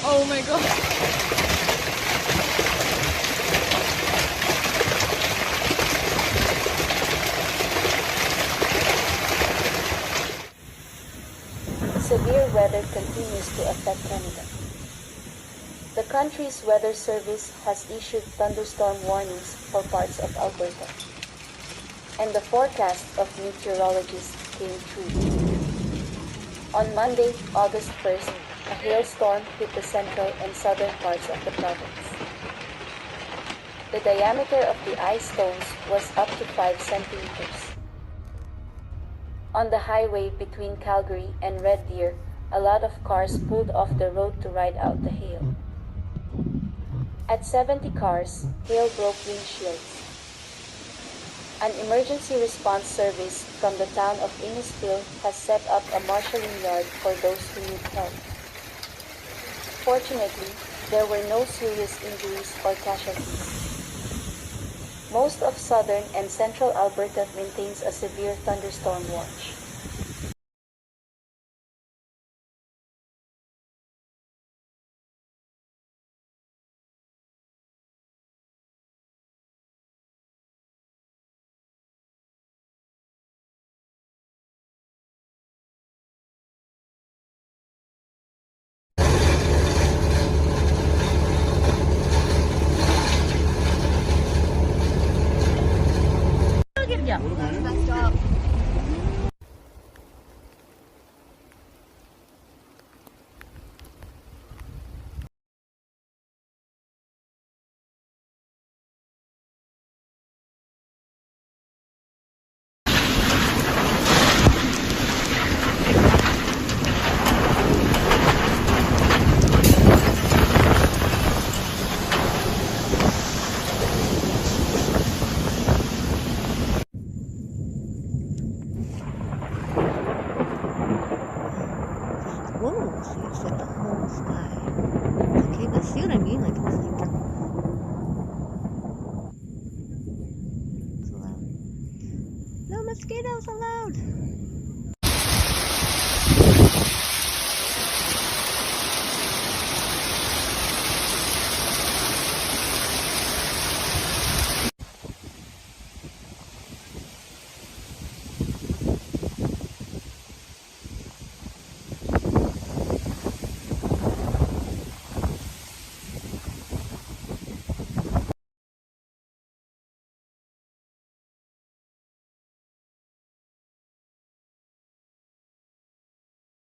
Oh my god. Severe weather continues to affect Canada. The country's weather service has issued thunderstorm warnings for parts of Alberta, and the forecast of meteorologists came true. On Monday, August 1st, a hailstorm hit the central and southern parts of the province. The diameter of the ice stones was up to 5 centimeters. On the highway between Calgary and Red Deer, a lot of cars pulled off the road to ride out the hail. At 70 cars, hail broke windshields. An emergency response service from the town of Innisfil has set up a marshalling yard for those who need help. Fortunately, there were no serious injuries or casualties. Most of southern and central Alberta maintains a severe thunderstorm watch. Whoa, so it's like the whole sky. Okay, but see what I mean? Like it's like it's loud. No mosquitoes allowed.